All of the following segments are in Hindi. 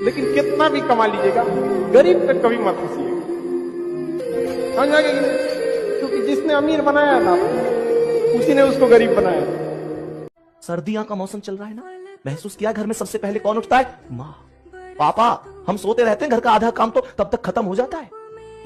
लेकिन कितना भी कमा लीजिएगा गरीब पे कभी मत हंसिएगा, समझ आ गया कि नहीं? क्योंकि जिसने अमीर बनाया ना उसी ने उसको गरीब बनाया। सर्दियां का मौसम चल रहा है ना, महसूस किया घर में सबसे पहले कौन उठता है? माँ, पापा। हम सोते रहते हैं, घर का आधा काम तो तब तक खत्म हो जाता है।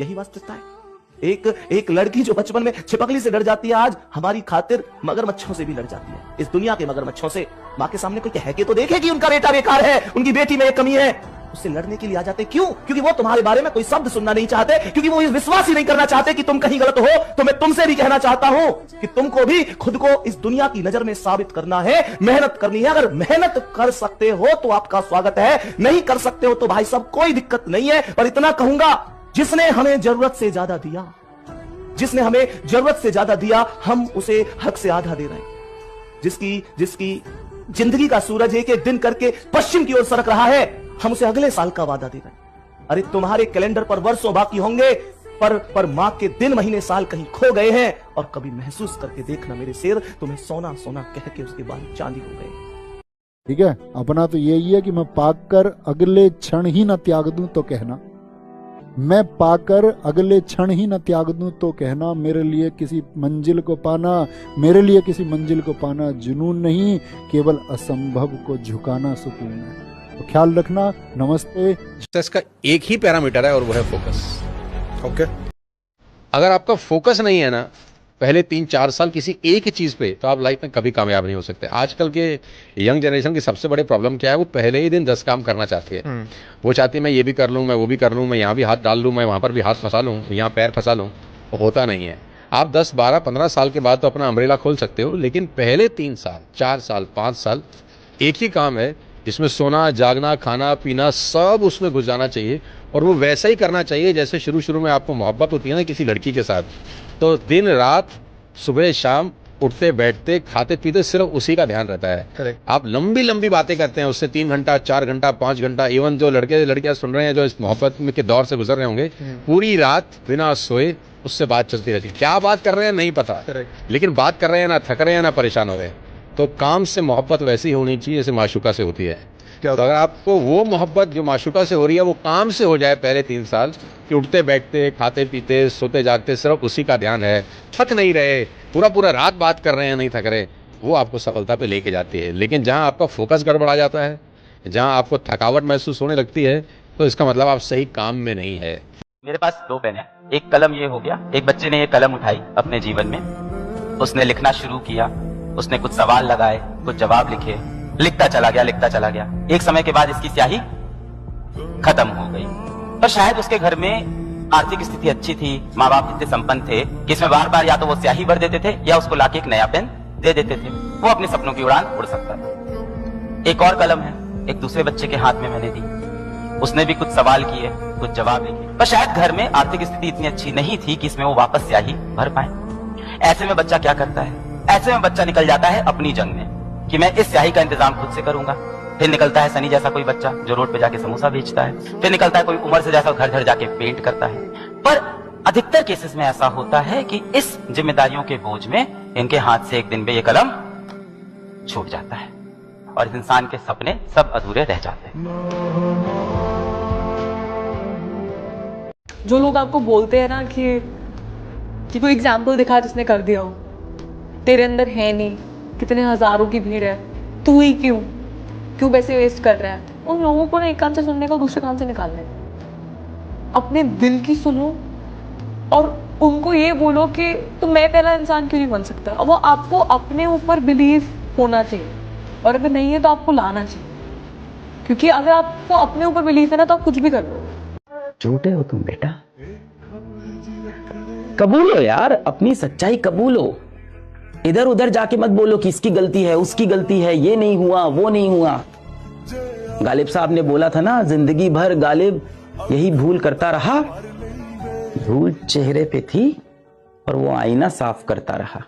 यही वास्तविकता है। एक लड़की जो बचपन में छिपकली से डर जाती है, आज हमारी खातिर मगरमच्छों से भी लड़ जाती है। इस दुनिया के मगरमच्छों से। माँ के सामने कोई कह के तो देखे कि उनका बेटा बेकार है, उनकी बेटी में एक कमी है, उससे लड़ने के लिए आ जाते। क्यों? क्योंकि वो तुम्हारे बारे में कोई शब्द सुनना नहीं चाहते, क्योंकि वो विश्वास ही नहीं करना चाहते कि तुम कहीं गलत हो। तो मैं तुमसे भी कहना चाहता हूं कि तुमको भी खुद को इस दुनिया की नजर में साबित करना है, मेहनत करनी है। अगर मेहनत कर सकते हो तो आपका स्वागत है, नहीं कर सकते हो तो भाई साहब कोई दिक्कत नहीं है। पर इतना कहूंगा, जिसने हमें जरूरत से ज्यादा दिया, जिसने हमें जरूरत से ज्यादा दिया, हम उसे हक से आधा दे रहे हैं। जिसकी जिंदगी का सूरज एक एक दिन करके पश्चिम की ओर सरक रहा है, हम उसे अगले साल का वादा दे रहे हैं। अरे तुम्हारे कैलेंडर पर वर्षों बाकी होंगे, पर मां के दिन महीने साल कहीं खो गए हैं। और कभी महसूस करके देखना मेरे शेर, तुम्हें सोना सोना कह के उसके बाद चांदी हो गए। ठीक है, अपना तो यही है कि मैं पाकर अगले क्षण ही न त्याग दूं तो कहना, मैं पाकर अगले क्षण ही न त्याग दूं तो कहना। मेरे लिए किसी मंजिल को पाना जुनून नहीं, केवल असंभव को झुकाना सुकून है। तो ख्याल रखना। नमस्ते। इसका एक ही पैरामीटर है और वो है फोकस। ओके, अगर आपका फोकस नहीं है ना पहले 3-4 साल किसी एक ही चीज पे, तो आप लाइफ में कभी कामयाब नहीं हो सकते। आजकल के यंग जनरेशन की सबसे बड़े प्रॉब्लम क्या है? वो पहले ही दिन 10 काम करना चाहती है। वो चाहती है मैं ये भी कर लूं, मैं वो भी कर लूं, मैं यहाँ भी हाथ डाल लूं, मैं वहां पर भी हाथ फंसा लूं, यहाँ पैर फंसा लूं। होता नहीं है। आप 10, 12, 15 साल के बाद तो अपना अम्ब्रेला खोल सकते हो, लेकिन पहले 3 साल, 4 साल, 5 साल एक ही काम है जिसमें सोना, जागना, खाना, पीना सब उसमें घुस जाना चाहिए। और वो वैसा ही करना चाहिए जैसे शुरू में आपको मोहब्बत होती है ना किसी लड़की के साथ। तो दिन रात, सुबह शाम, उठते बैठते, खाते पीते सिर्फ उसी का ध्यान रहता है। Correct. आप लंबी लंबी बातें करते हैं उससे 3 घंटा, 4 घंटा, 5 घंटा। इवन जो लड़के लड़कियां सुन रहे हैं जो इस मोहब्बत के दौर से गुजर रहे होंगे, पूरी रात बिना सोए उससे बात चलती रहती है। क्या बात कर रहे हैं नहीं पता। Correct. लेकिन बात कर रहे हैं, ना थक रहे हैं ना परेशान हो रहे हैं। तो काम से मोहब्बत वैसी होनी चाहिए जैसे माशूका से होती है। तो अगर आपको वो मोहब्बत जो माशूका से हो रही है वो काम से हो जाए पहले 3 साल, कि उठते बैठते, खाते पीते, सोते जागते सिर्फ उसी का ध्यान है, थक नहीं रहे, पूरा रात बात कर रहे हैं, नहीं थक रहे, वो आपको सफलता पे लेके जाती है। लेकिन जहाँ आपका फोकस गड़बड़ा जाता है, जहाँ आपको थकावट महसूस होने लगती है, तो इसका मतलब आप सही काम में नहीं है। मेरे पास 2 पेन है, एक कलम ये हो गया। एक बच्चे ने ये कलम उठाई अपने जीवन में, उसने लिखना शुरू किया, उसने कुछ सवाल लगाए, कुछ जवाब लिखे, लिखता चला गया। एक समय के बाद इसकी स्याही खत्म हो गई। पर शायद उसके घर में आर्थिक स्थिति अच्छी थी, माँ बाप इतने संपन्न थे कि इसमें बार या तो वो स्याही भर देते थे या उसको लाके एक नया पेन दे देते थे। वो अपने सपनों की उड़ान उड़ सकता था। एक और कलम है, एक दूसरे बच्चे के हाथ में मैंने दी, उसने भी कुछ सवाल किए, कुछ जवाब लिखे। पर शायद घर में आर्थिक स्थिति इतनी अच्छी नहीं थी कि इसमें वो वापस स्याही भर पाए। ऐसे में बच्चा क्या करता है? ऐसे में बच्चा निकल जाता है अपनी जंग में कि मैं इस स्याही का इंतजाम खुद से करूंगा। फिर निकलता है सनी जैसा कोई बच्चा जो रोड पे जाके समोसा बेचता है। फिर निकलता है कोई उमर से जैसा घर जाके पेंट करता है। पर अधिकतर केसेस में ऐसा होता है कि इस जिम्मेदारियों के बोझ में इनके हाथ से एक दिन में ये कलम छूट जाता है और इस इंसान के सपने सब अधूरे रह जाते हैं। जो लोग आपको बोलते हैं ना कि कोई एग्जाम्पल दिखा जिसने कर दिया हो, तेरे अंदर है नहीं, कितने हजारों की भीड़ है, तू ही क्यों पैसे वेस्ट कर रहा है, उन लोगों को ना एक कान से सुनने का दूसरे कान से निकालना है। अपने दिल की सुनो और उनको ये बोलो कि तुम मैं पहला इंसान क्यों नहीं बन सकता। और वो आपको अपने ऊपर बिलीव होना चाहिए, और अगर नहीं है तो आपको लाना चाहिए, क्योंकि अगर आपको अपने ऊपर बिलीव है ना तो आप कुछ भी कर लो। झूठे हो तुम बेटा, कबूलो यार, अपनी सच्चाई कबूलो। इधर उधर जाके मत बोलो कि इसकी गलती है, उसकी गलती है, ये नहीं हुआ, वो नहीं हुआ। गालिब साहब ने बोला था ना, जिंदगी भर गालिब यही भूल करता रहा। धूल चेहरे पे थी और वो आईना साफ करता रहा।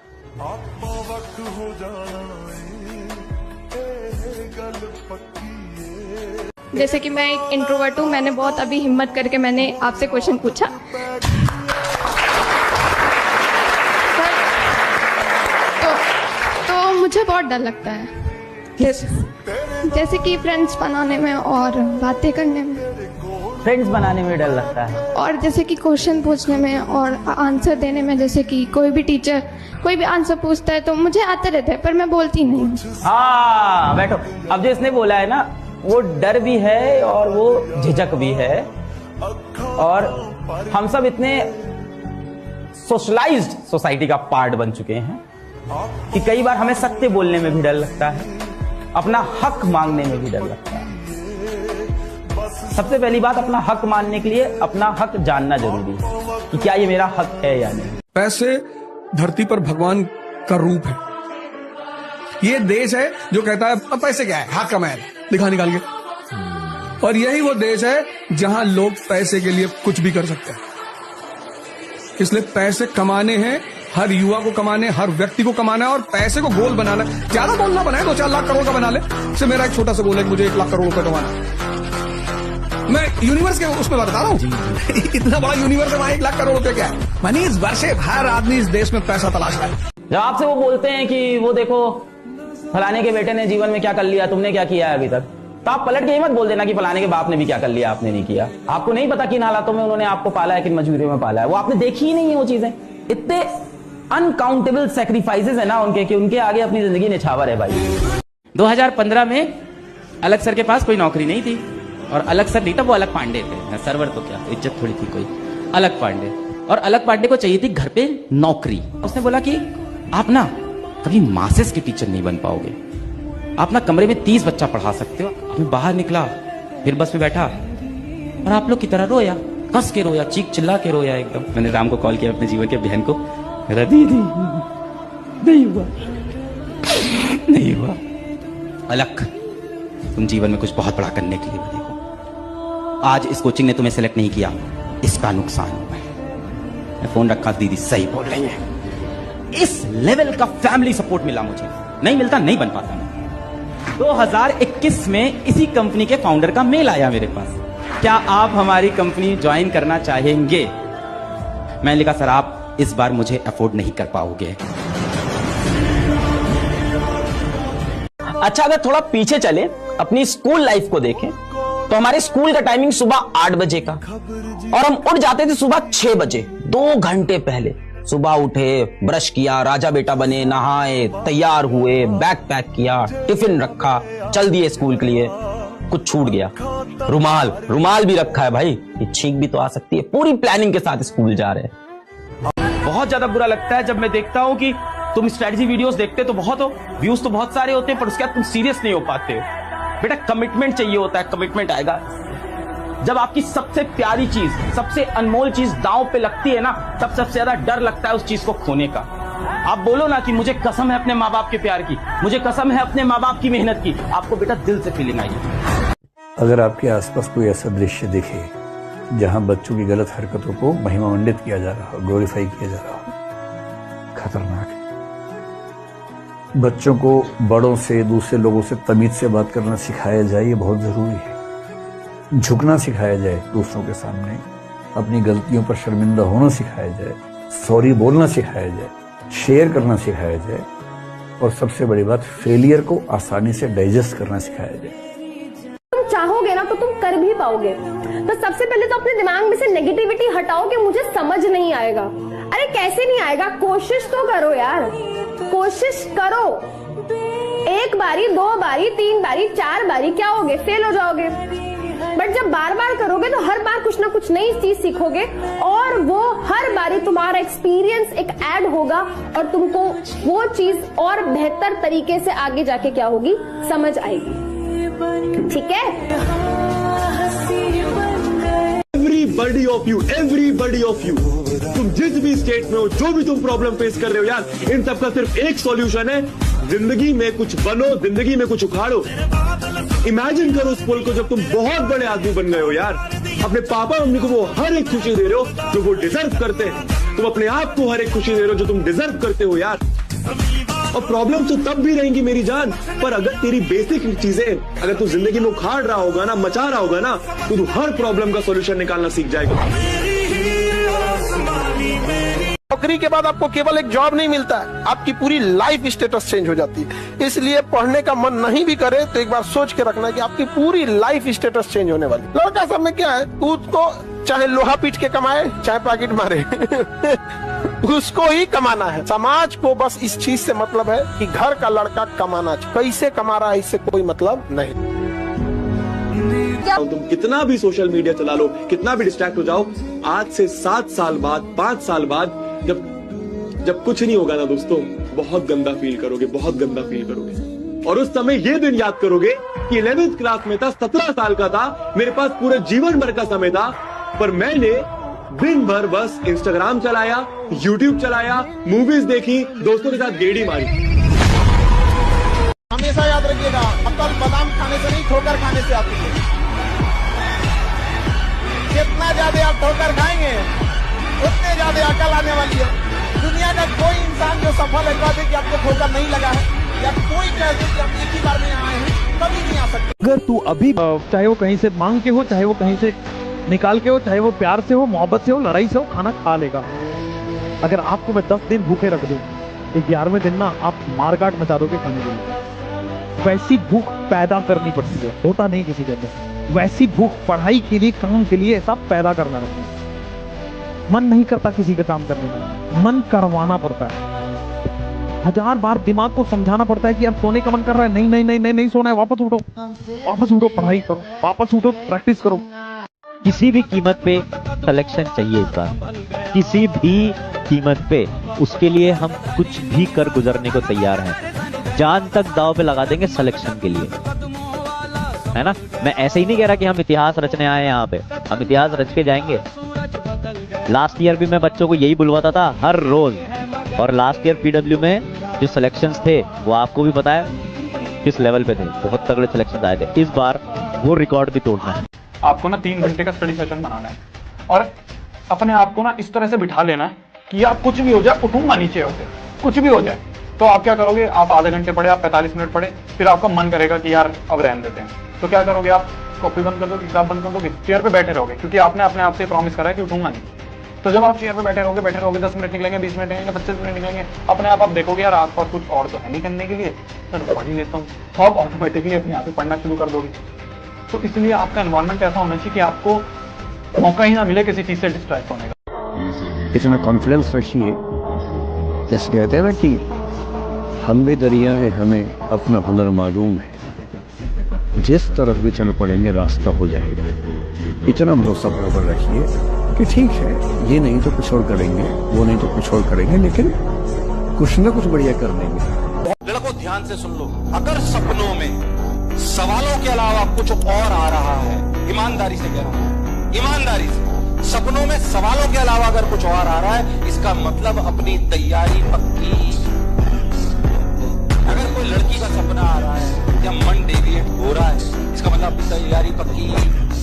जैसे कि मैं एक इंट्रोवर्ट हूँ, मैंने बहुत अभी हिम्मत करके मैंने आपसे क्वेश्चन पूछा। तो मुझे बहुत डर लगता है। Yes. जैसे कि फ्रेंड्स बनाने में और बातें करने में, फ्रेंड्स बनाने में डर लगता है। और जैसे कि क्वेश्चन पूछने में और आंसर देने में। जैसे कि कोई भी टीचर कोई भी आंसर पूछता है तो मुझे आता रहता है पर मैं बोलती नहीं हूँ। हाँ बैठो, अब जो इसने बोला है ना, वो डर भी है और वो झिझक भी है। और हम सब इतने सोशलाइज्ड सोसाइटी का पार्ट बन चुके हैं कि कई बार हमें सत्य बोलने में भी डर लगता है, अपना हक मांगने में भी डर लगता है। सबसे पहली बात, अपना हक मानने के लिए अपना हक जानना जरूरी है कि क्या ये मेरा हक है या नहीं। पैसे धरती पर भगवान का रूप है। ये देश है जो कहता है पैसे क्या है, हाथ का मैल, दिखा निकाल के। और यही वो देश है जहां लोग पैसे के लिए कुछ भी कर सकते हैं। इसलिए पैसे कमाने हैं, हर युवा को कमाने, हर व्यक्ति को कमाना है और पैसे को गोल बनाना है। ज्यादा गोल ना बनाए, 2-4 लाख करोड़ का बना ले। इससे मेरा एक छोटा सा गोल है कि मुझे 1 लाख करोड़ रुपए कमाना है। मैं यूनिवर्स के उसमें बता रहा हूँ इतना बड़ा यूनिवर्स है, वहां 1 लाख करोड़ रुपए क्या है। मनीष वर्षे हर आदमी इस देश में पैसा तलाश रहा है। जब आपसे वो बोलते हैं कि वो देखो फलाने के बेटे ने जीवन में क्या कर लिया, तुमने क्या किया है अभी तक, तो आप पलट के ये मत बोल देना कि फलाने के बाप ने भी क्या कर लिया, आपने नहीं किया। आपको नहीं पता किन हालातों में उन्होंने आपको पाला है, किन मजबूरियों में पाला है, वो आपने देखी ही नहीं है वो चीजें। इतने अनकाउंटेबल सैक्रिफाइसेस है ना उनके, कि उनके आगे अपनी जिंदगी निछावर है भाई। 2015 में अलग सर के पास कोई नौकरी नहीं थी, और अलग सर नहीं था, वो अलग पांडे थे। सरवर तो क्या, इज्जत थोड़ी थी कोई, अलग पांडे। और अलग पांडे को चाहिए थी घर पे नौकरी। उसने बोला कि आप ना कभी मासेस के टीचर नहीं बन पाओगे, आप ना कमरे में 30 बच्चा पढ़ा सकते हो। मैं बाहर निकला, फिर बस में बैठा और आप लोग की तरह रोया, कस के रोया, चीख चिल्ला के रोया एकदम। मैंने राम को कॉल किया, अपने जीवन के बहन को, मेरा दीदी नहीं हुआ, नहीं हुआ। अलग, तुम जीवन में कुछ बहुत बड़ा करने के लिए बने हो। आज इस कोचिंग ने तुम्हें सेलेक्ट नहीं किया, इसका नुकसान हुआ है। मैं फोन रखा, दीदी सही बोल रही है। इस लेवल का फैमिली सपोर्ट मिला मुझे, नहीं मिलता नहीं बन पाता मैं। 2021 में इसी कंपनी के फाउंडर का मेल आया मेरे पास, क्या आप हमारी कंपनी ज्वाइन करना चाहेंगे। मैंने लिखा सर आप इस बार मुझे अफोर्ड नहीं कर पाओगे। अच्छा, अगर थोड़ा पीछे चले, अपनी स्कूल लाइफ को देखें, तो हमारे स्कूल का टाइमिंग सुबह 8 बजे का, और हम उठ जाते थे सुबह 6 बजे, 2 घंटे पहले। सुबह उठे, ब्रश किया, राजा बेटा बने, नहाए, तैयार हुए, बैग पैक किया, टिफिन रखा, चल दिए स्कूल के लिए। कुछ छूट गया, रुमाल भी रखा है भाई, ये छींक भी तो आ सकती है। पूरी प्लानिंग के साथ स्कूल जा रहे हैं। बहुत ज्यादा बुरा लगता है जब मैं देखता हूं कि तुम स्ट्रेटजी वीडियोस देखते तो बहुत हो, व्यूज तो बहुत सारे होते हैं, पर उसके बाद तुम सीरियस नहीं हो पाते हो। बेटा कमिटमेंट चाहिए होता है, कमिटमेंट आएगा जब आपकी सबसे प्यारी चीज, सबसे अनमोल चीज दांव पे लगती है ना, तब सबसे ज्यादा डर लगता है उस चीज को खोने का। आप बोलो ना कि मुझे कसम है अपने माँ बाप के प्यार की, मुझे कसम है अपने माँ बाप की मेहनत की, आपको बेटा दिल से फीलिंग आएगी। अगर आपके आसपास कोई ऐसा दृश्य दिखे जहां बच्चों की गलत हरकतों को महिमामंडित किया जा रहा हो, ग्लोरीफाई किया जा रहा हो, खतरनाक है। बच्चों को बड़ों से, दूसरे लोगों से तमीज से बात करना सिखाया जाए, ये बहुत जरूरी है। झुकना सिखाया जाए दूसरों के सामने, अपनी गलतियों पर शर्मिंदा होना सिखाया जाए, सॉरी बोलना सिखाया जाए, शेयर करना सिखाया जाए, और सबसे बड़ी बात, फेलियर को आसानी से डाइजेस्ट करना सिखाया जाए। तुम चाहोगे ना तो तुम कर भी पाओगे। तो सबसे पहले तो अपने दिमाग में से नेगेटिविटी हटाओ कि मुझे समझ नहीं आएगा। अरे कैसे नहीं आएगा, कोशिश तो करो यार, कोशिश करो। 1 बारी, 2 बारी, 3 बारी, 4 बारी क्या होगे, फेल हो जाओगे। बट जब बार बार करोगे तो हर बार कुछ ना कुछ नई चीज सीखोगे, और वो हर बारी तुम्हारा एक्सपीरियंस एक ऐड होगा, और तुमको वो चीज और बेहतर तरीके से आगे जाके क्या होगी, समझ आएगी। ठीक है। एवरीबॉडी ऑफ यू, तुम जिस भी स्टेट में हो, जो भी तुम प्रॉब्लम फेस कर रहे हो यार, इन सब का सिर्फ एक सॉल्यूशन है, जिंदगी में कुछ बनो, जिंदगी में कुछ उखाड़ो। इमेजिन करो उस पल को जब तुम बहुत बड़े आदमी बन गए हो यार, अपने पापा मम्मी को वो हर एक खुशी दे रहे हो जो वो डिजर्व करते हैं, तुम अपने आप को हर एक खुशी दे रहे हो जो तुम डिजर्व करते हो यार। और प्रॉब्लम तो तब भी रहेंगी मेरी जान, पर अगर तेरी बेसिक चीजें अगर तू जिंदगी में उखाड़ रहा होगा ना, मचा रहा होगा ना, तो तू हर प्रॉब्लम का सॉल्यूशन निकालना सीख जाएगा। नौकरी के बाद आपको केवल एक जॉब नहीं मिलता है, आपकी पूरी लाइफ स्टेटस चेंज हो जाती है। इसलिए पढ़ने का मन नहीं भी करे तो एक बार सोच के रखना कि आपकी पूरी लाइफ स्टेटस चेंज होने वाली। लड़का सब में क्या है, उसको चाहे लोहा पीट के कमाए चाहे पैकेट मारे उसको ही कमाना है। समाज को बस इस चीज से मतलब है कि घर का लड़का कमाना चाहिए, कैसे कमा रहा है इससे कोई मतलब नहीं। तुम कितना भी सोशल मीडिया चला लो, कितना भी डिस्ट्रैक्ट हो जाओ, आज से 7 साल बाद 5 साल बाद जब कुछ नहीं होगा ना दोस्तों, बहुत गंदा फील करोगे, बहुत गंदा फील करोगे। और उस समय ये दिन याद करोगे कि 11th क्लास में था, 17 साल का था, मेरे पास पूरे जीवन भर का समय था, पर मैंने दिन भर बस इंस्टाग्राम चलाया, यूट्यूब चलाया, मूवीज देखी, दोस्तों के साथ गेड़ी मारी। हमेशा याद रखिएगा, अकल बादाम खाने से नहीं ठोकर खाने से आती है। जितना ज्यादा आप ठोकर खाएंगे उतने ज्यादा अकल आने वाली है। दुनिया का कोई इंसान जो सफल है कह दे कि आपको ठोकर नहीं लगा है, या कोई कह दे कि आप एक ही बार में आए हैं, कभी नहीं आ सकते। अगर तू अभी चाहे वो कहीं से मांग के हो, चाहे वो कहीं से निकाल के हो, चाहे वो प्यार से हो, मोहब्बत से हो, लड़ाई से हो, खाना खा लेगा। अगर आपको मैं 10 दिन भूखे रख दूं, 11वें दिन ना आप मारकाट मचा दोगे खाने के लिए। वैसी भूख पैदा करनी पड़ती है, होता नहीं किसी के अंदर। वैसी भूख पढ़ाई के लिए, काम के लिए ऐसा पैदा करना रहता है। मन नहीं करता किसी का काम करने का, मन करवाना पड़ता है। 1000 बार दिमाग को समझाना पड़ता है कि अब सोने का मन कर रहा है, नहीं नहीं नहीं नहीं नहीं सोना है, वापस उठो, वापस उठो, पढ़ाई करो, वापस उठो, प्रैक्टिस करो। किसी भी कीमत पे सिलेक्शन चाहिए इस बार, किसी भी कीमत पे। उसके लिए हम कुछ भी कर गुजरने को तैयार हैं, जान तक दांव पे लगा देंगे सिलेक्शन के लिए, है ना। मैं ऐसे ही नहीं कह रहा कि हम इतिहास रचने आए यहाँ पे, हम इतिहास रच के जाएंगे। लास्ट ईयर भी मैं बच्चों को यही बुलवाता था हर रोज, और लास्ट ईयर पीडब्ल्यू में जो सिलेक्शंस थे वो आपको भी पता है किस लेवल पे थे, बहुत तगड़े सिलेक्शन आए थे। इस बार वो रिकॉर्ड भी तोड़ना है। आपको ना 3 घंटे का स्टडी सेशन बनाना है, और अपने आप को ना इस तरह से बिठा लेना है कि आप कुछ भी हो जाए, उठूंगा नीचे होकर, कुछ भी हो जाए। तो आप क्या करोगे, आप आधे घंटे पढ़े, आप 45 मिनट पढ़े, फिर आपका मन करेगा कि यार अब रहने देते हैं, तो क्या करोगे, आप कॉपी बंद कर दोगे, किताब बंद कर दोगे, चेयर पे बैठे रहोगे, क्योंकि आपने अपने आप से प्रॉमिस करा है कि उठूंगा नहीं। तो जब आप चेयर पे बैठे रहोगे 10 मिनट निकलेंगे, 20 मिनट निकलेंगे, 25 मिनट निकलेंगे, अपने आप देखोगे यार आस पास कुछ और तो है नहीं करने के लिए, तो पढ़ ही लेता हूँ, तो आप ऑटोमेटिकली अपने आप पढ़ना शुरू कर दोगे। तो इसलिए आपका एनवायरनमेंट ऐसा होना चाहिए कि आपको मौका ही ना मिले किसी चीज से डिस्ट्रैक्ट होने का। इतना कॉन्फिडेंस रखिए, जैसे कहते हैं ना कि हम भी दरिया है, हमें अपना हुनर मालूम है, जिस तरफ भी चल पड़ेंगे रास्ता हो जाएगा। इतना भरोसा बराबर रखिए कि ठीक है, ये नहीं तो कुछ और करेंगे, वो नहीं तो कुछ और करेंगे, लेकिन कुछ ना कुछ बढ़िया कर देंगे। लड़कों ध्यान से सुन लो, अगर सपनों में सवालों के अलावा कुछ और आ रहा है, ईमानदारी से कह रहा हूं, ईमानदारी से, सपनों में सवालों के अलावा अगर कुछ और आ रहा है, इसका मतलब अपनी तैयारी पक्की। अगर कोई लड़की का सपना आ रहा है या मन डेविएट हो रहा है, इसका मतलब अपनी तैयारी पक्की।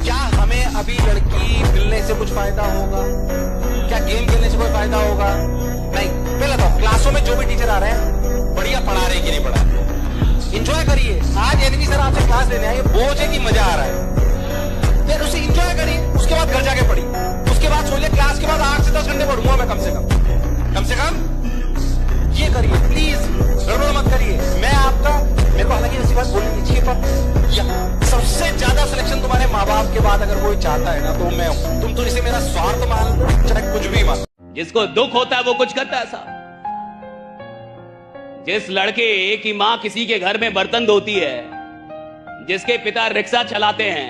क्या हमें अभी लड़की मिलने से कुछ फायदा होगा? क्या गेम खेलने से कोई फायदा होगा? नहीं। पहले तो क्लासों में जो भी टीचर आ रहे हैं बढ़िया पढ़ा रहे कि नहीं पढ़ा रहे, इंजॉय करिए। आज एनवी सर आपसे क्लास लेने आए, बोझ है कि मजा आ रहा है, फिर उसे इंजॉय करिए, उसके बाद घर जाके पढ़िए, उसके बाद सोचिए क्लास के बाद 8 से 10 घंटे पढ़ूंगा मैं कम से कम ये करिए, प्लीज गड़बड़ मत करिए। मैं आपका, मेरे को हालांकि ऐसी बात बोलनी चाहिए, पर सबसे ज्यादा सिलेक्शन तुम्हारे माँ बाप के बाद अगर कोई चाहता है ना तो मैं हूं। तुम तो इसे मेरा स्वार्थ मान लो, चाहे कुछ भी मान। जिसको दुख होता है वो कुछ करता है साहब। जिस लड़के की माँ किसी के घर में बर्तन धोती है, जिसके पिता रिक्शा चलाते हैं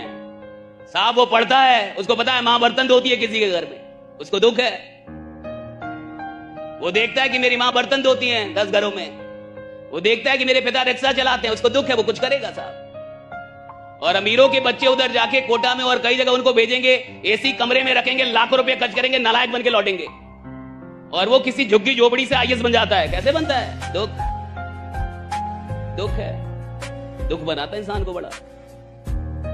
साहब, वो पढ़ता है, उसको पता है माँ बर्तन धोती है किसी के घर में, उसको दुख है। वो देखता है कि मेरी माँ बर्तन धोती है 10 घरों में, वो देखता है कि मेरे पिता रिक्शा चलाते हैं, उसको दुख है, वो कुछ करेगा साहब। और अमीरों के बच्चे उधर जाके कोटा में और कई जगह उनको भेजेंगे, एसी कमरे में रखेंगे, लाखों रुपए खर्च करेंगे, नालायक बन के लौटेंगे, और वो किसी झुग्गी झोपड़ी से आईएएस बन जाता है। कैसे बनता है? दुख है, दुख बनाता है इंसान को बड़ा।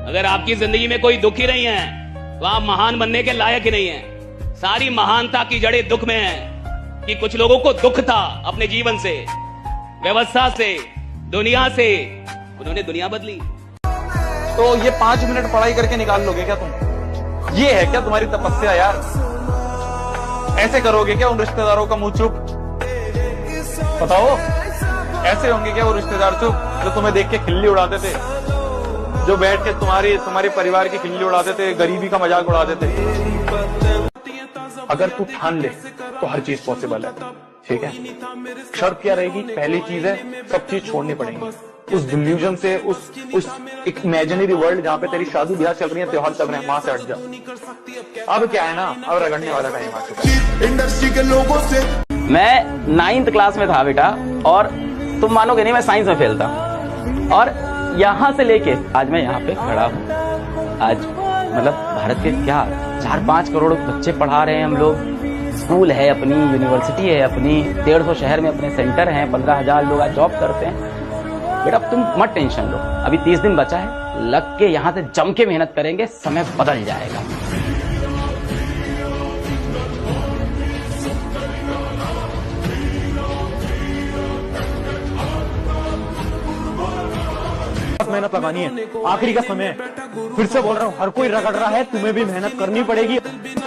अगर आपकी जिंदगी में कोई दुख ही नहीं है तो आप महान बनने के लायक ही नहीं है। सारी महानता की जड़ें दुख में है कि कुछ लोगों को दुख था अपने जीवन से, व्यवस्था से, दुनिया से, उन्होंने दुनिया बदली। तो ये 5 मिनट पढ़ाई करके निकाल लोगे क्या तुम? ये है क्या तुम्हारी तपस्या यार? ऐसे करोगे क्या उन रिश्तेदारों का मुंह चुप? बताओ, ऐसे होंगे क्या वो रिश्तेदार चुप जो तुम्हें देख के खिल्ली उड़ाते थे, जो बैठ के तुम्हारे परिवार की खिल्ली उड़ाते थे, गरीबी का मजाक उड़ाते थे? अगर तू ठान ले तो हर चीज पॉसिबल है, ठीक है? शर्त क्या रहेगी? पहली चीज है, सब चीज छोड़नी पड़ेगी। उस डिल्यूजन से, उस एक इमेजिनरी वर्ल्ड जहाँ पे तेरी शादी ब्याह चल रही है, त्योहार चल रहे हैं, वहां से हट जा। अब क्या है ना, अब रगड़ने वाला टाइम आ चुका है इंडस्ट्री के लोगों से। मैं 9th क्लास में था बेटा, और तुम मानोगे नहीं, मैं साइंस में फेल था, और यहाँ से लेके आज मैं यहाँ पे खड़ा हूँ। आज मतलब भारत के क्या 4-5 करोड़ बच्चे पढ़ा रहे हैं हम लोग, स्कूल है अपनी, यूनिवर्सिटी है अपनी, 150 शहर में अपने सेंटर हैं, 15,000 लोग आज जॉब करते हैं। बेटा तुम मत टेंशन लो, अभी 30 दिन बचा है, लग के यहाँ से जम के मेहनत करेंगे, समय बदल जाएगा। मेहनत लगानी है, आखिरी का समय है। फिर से बोल रहा हूँ, हर कोई रगड़ रहा है, तुम्हें भी मेहनत करनी पड़ेगी।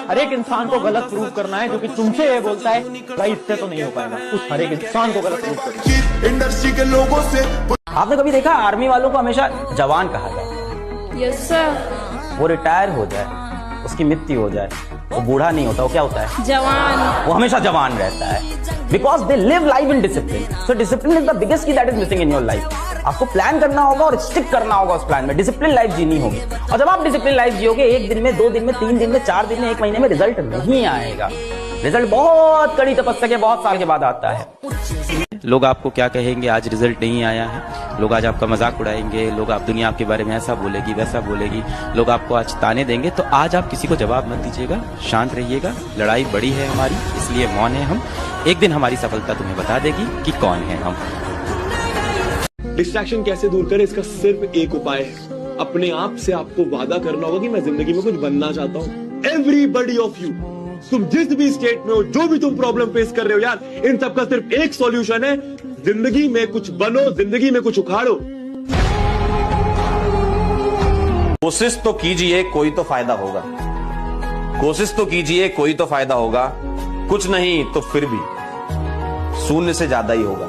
हर एक इंसान को गलत प्रूव करना है, जो कि तुमसे ये बोलता है भाई इससे तो नहीं हो पाएगा, उस हर एक इंसान को गलत प्रूव करना। इंडस्ट्री के लोगों से आपने कभी देखा आर्मी वालों को हमेशा जवान कहा जाए? Yes sir. वो रिटायर हो जाए, उसकी मृत्यु हो जाए, वो बूढ़ा नहीं होता, वो क्या होता है? जवान। वो हमेशा जवान रहता है, because they live life in discipline. So discipline is the biggest key that is missing in your life. आपको प्लान करना होगा और स्टिक करना होगा उस प्लान में, डिसिप्लिन लाइफ जीनी होगी। और जब आप डिसिप्लिन लाइफ जियोगे, 1 दिन में, 2 दिन में, 3 दिन में, 4 दिन में, 1 महीने में रिजल्ट नहीं आएगा। रिजल्ट बहुत कड़ी तपस्या के बहुत साल के बाद आता है। लोग आपको क्या कहेंगे, आज रिजल्ट नहीं आया है, लोग आज आपका मजाक उड़ाएंगे, लोग आप दुनिया आपके बारे में ऐसा बोलेगी वैसा बोलेगी, लोग आपको आज ताने देंगे, तो आज आप किसी को जवाब मत दीजिएगा, शांत रहिएगा। लड़ाई बड़ी है हमारी, इसलिए मौन है हम। एक दिन हमारी सफलता तुम्हें बता देगी कि कौन है हम। डिस्ट्रैक्शन कैसे दूर करें, इसका सिर्फ एक उपाय है। अपने आप से आपको वादा करना होगा कि मैं जिंदगी में कुछ बनना चाहता हूँ। एवरीबडी ऑफ यू, तुम जिस भी स्टेट में हो, जो भी तुम प्रॉब्लम फेस कर रहे हो यार, इन सब का सिर्फ एक सॉल्यूशन है, जिंदगी में कुछ बनो, जिंदगी में कुछ उखाड़ो। कोशिश तो कीजिए, कोई तो फायदा होगा। कोशिश तो कीजिए, कोई तो फायदा होगा। कुछ नहीं तो फिर भी शून्य से ज्यादा ही होगा।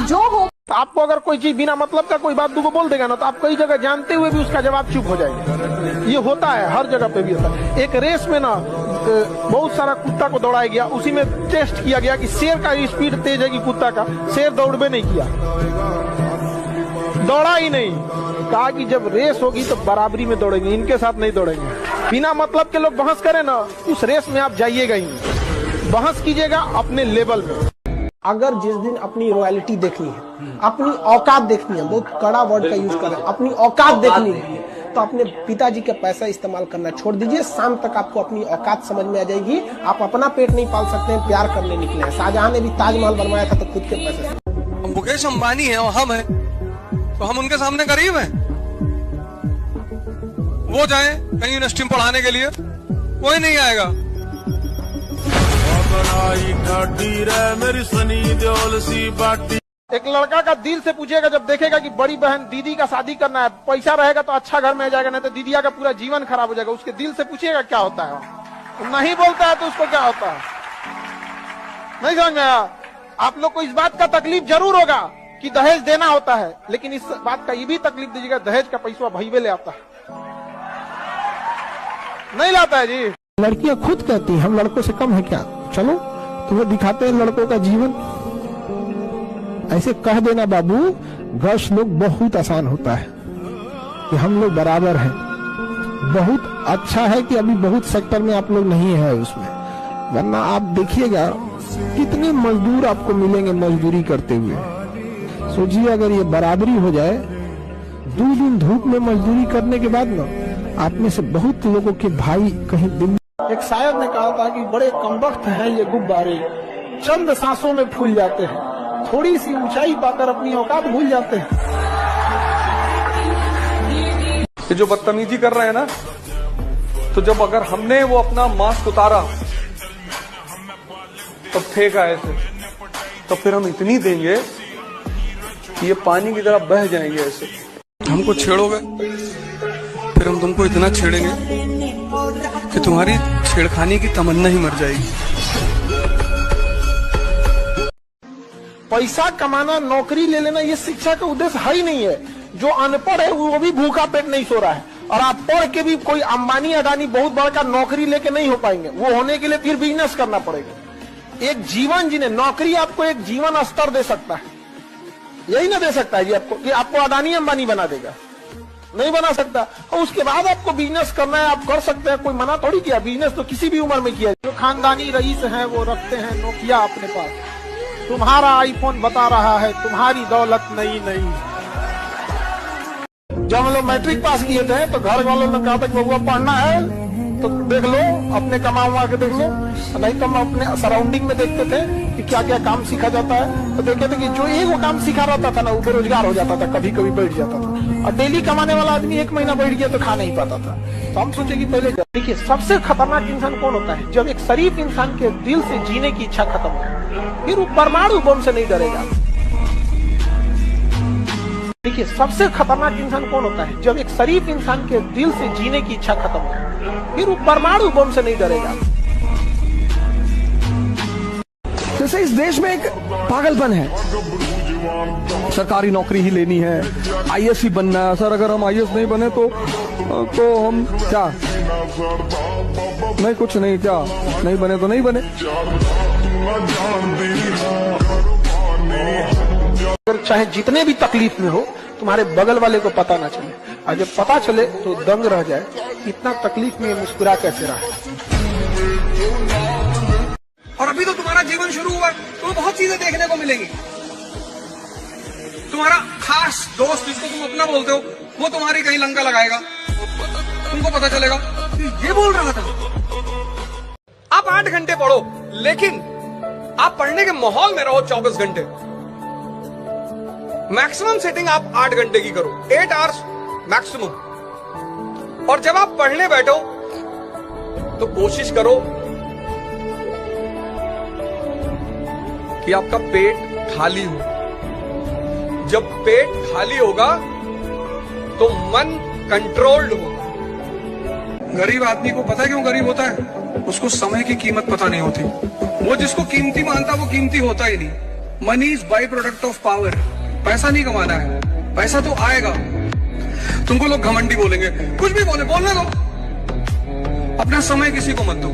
जो हो आपको अगर कोई चीज बिना मतलब का कोई बात को बोल देगा ना, तो आप कई जगह जानते हुए भी उसका जवाब चुप हो जाएगा। ये होता है, हर जगह पे भी होता है। एक रेस में ना बहुत सारा कुत्ता को दौड़ाया गया, उसी में टेस्ट किया गया कि शेर का स्पीड तेज है कि कुत्ता का। शेर दौड़बे नहीं किया, दौड़ा ही नहीं। कहा कि जब रेस होगी तो बराबरी में दौड़ेंगे, इनके साथ नहीं दौड़ेंगे। बिना मतलब के लोग बहस करें ना, उस रेस में आप जाइएगा ही नहीं। बहस कीजिएगा अपने लेवल में। अगर जिस दिन अपनी रॉयल्टी देखनी है, अपनी औकात देखनी है, बहुत कड़ा वर्ड का यूज करें, अपनी औकात देखनी है, तो अपने पिताजी का पैसा इस्तेमाल करना छोड़ दीजिए। शाम तक आपको अपनी औकात समझ में आ जाएगी। आप अपना पेट नहीं पाल सकते हैं, प्यार करने निकले हैं। शाहजहां ने भी ताजमहल बनवाया था तो खुद के पैसे से। मुकेश अंबानी है और हम हैं, तो हम उनके सामने गरीब हैं। वो जाए कहीं यूनिवर्सिटी में पढ़ाने के लिए, कोई नहीं आएगा। एक लड़का का दिल से पूछेगा, जब देखेगा कि बड़ी बहन दीदी का शादी करना है, पैसा रहेगा तो अच्छा घर में आ जाएगा, नहीं तो दीदिया का पूरा जीवन खराब हो जाएगा। उसके दिल से पूछेगा क्या होता है। नहीं बोलता है तो उसको क्या होता है, नहीं समझ में आया। आप लोग को इस बात का तकलीफ जरूर होगा कि दहेज देना होता है, लेकिन इस बात का ये भी तकलीफ दीजिएगा, दहेज का पैसा भईवे ले आता है, नहीं लाता है जी। लड़कियां खुद कहती हैं हम लड़कों से कम है क्या, चलो तुम्हें दिखाते हैं लड़कों का जीवन। ऐसे कह देना बाबू, गर्ल्स लोग बहुत आसान होता है कि हम लोग बराबर हैं। बहुत अच्छा है कि अभी बहुत सेक्टर में आप लोग नहीं है उसमें, वरना आप देखिएगा कितने मजदूर आपको मिलेंगे मजदूरी करते हुए। सोचिए अगर ये बराबरी हो जाए, 2 दिन धूप में मजदूरी करने के बाद ना, आप में से बहुत लोगों के भाई कहीं दिल्ली। एक शायर ने कहा था कि बड़े कमबख्त हैं ये गुब्बारे, चंद सांसों में फूल जाते हैं, थोड़ी सी ऊंचाई पाकर अपनी औकात भूल जाते हैं। ये जो बदतमीजी कर रहे हैं ना, तो जब अगर हमने वो अपना मास्क उतारा तब फेंका ऐसे, तो फिर हम इतनी देंगे कि ये पानी की तरह बह जाएंगे ऐसे। हमको छेड़ोगे, फिर हम तुमको इतना छेड़ेंगे कि तुम्हारी छेड़खानी की तमन्ना ही मर जाएगी। पैसा कमाना, नौकरी ले लेना, ये शिक्षा का उद्देश्य है ही नहीं है। जो अनपढ़ है वो भी भूखा पेट नहीं सो रहा है, और आप पढ़ के भी कोई अंबानी अडानी बहुत बड़ा नौकरी लेके नहीं हो पाएंगे। वो होने के लिए फिर बिजनेस करना पड़ेगा। एक जीवन जीने, नौकरी आपको एक जीवन स्तर दे सकता है, यही ना दे सकता है जी आपको कि आपको अडानी अंबानी बना देगा, नहीं बना सकता। और उसके बाद आपको बिजनेस करना है, आप कर सकते हैं, कोई मना थोड़ी किया। बिजनेस तो किसी भी उम्र में किया। जो खानदानी रईस हैं वो रखते हैं नोकिया अपने पास। तुम्हारा आईफोन बता रहा है तुम्हारी दौलत नई नई। जब हम लोग मैट्रिक पास किए थे तो घर वालों ने कहा था कि बबुआ पढ़ना है तो देख लो, अपने कमा के देख लो। नहीं तो हम अपने सराउंडिंग में देखते थे कि क्या क्या काम सीखा जाता है, तो देखते थे कि जो एक वो काम सीखा रहता था ना वो बेरोजगार हो जाता था, कभी कभी बैठ जाता था। और डेली कमाने वाला आदमी 1 महीना बैठ गया तो खा नहीं पाता था। तो हम सोचे कि पहले देखिए, सबसे खतरनाक इंसान कौन होता है? जब एक शरीफ इंसान के दिल से जीने की इच्छा खत्म हो, फिर वो परमाणु बम से नहीं डरेगा। देखिए, सबसे खतरनाक इंसान कौन होता है? जब एक शरीफ इंसान के दिल से जीने की इच्छा खत्म हो, फिर वो परमाणु बम से नहीं डरेगा। जैसे इस देश में एक पागलपन है, सरकारी नौकरी ही लेनी है, आईएएस ही बनना है। सर अगर हम आईएएस नहीं बने तो हम क्या, नहीं कुछ नहीं, क्या नहीं बने तो नहीं बने। अगर चाहे जितने भी तकलीफ में हो, तुम्हारे बगल वाले को पता ना चले, और जब पता चले तो दंग रह जाए, इतना तकलीफ में मुस्कुरा कैसे रहा। और अभी तो तुम्हारा जीवन शुरू हुआ, तो बहुत चीजें देखने को मिलेंगी। तुम्हारा खास दोस्त जिसको तुम अपना बोलते हो, वो तुम्हारी कहीं लंका लगाएगा, तुमको पता चलेगा ये बोल रहा था। आप 8 घंटे पढ़ो, लेकिन आप पढ़ने के माहौल में रहो 24 घंटे। मैक्सिमम सेटिंग आप 8 घंटे की करो, 8 आवर्स मैक्सिमम। और जब आप पढ़ने बैठो तो कोशिश करो कि आपका पेट खाली हो। जब पेट खाली होगा तो मन कंट्रोल्ड होगा। गरीब आदमी को पता है क्यों गरीब होता है? उसको समय की कीमत पता नहीं होती। वो जिसको कीमती मानता वो कीमती होता ही नहीं। Money is by product of power. पैसा नहीं कमाना है, पैसा तो आएगा। तुमको लोग घमंडी बोलेंगे, कुछ भी बोलने दो, अपना समय किसी को मत दो।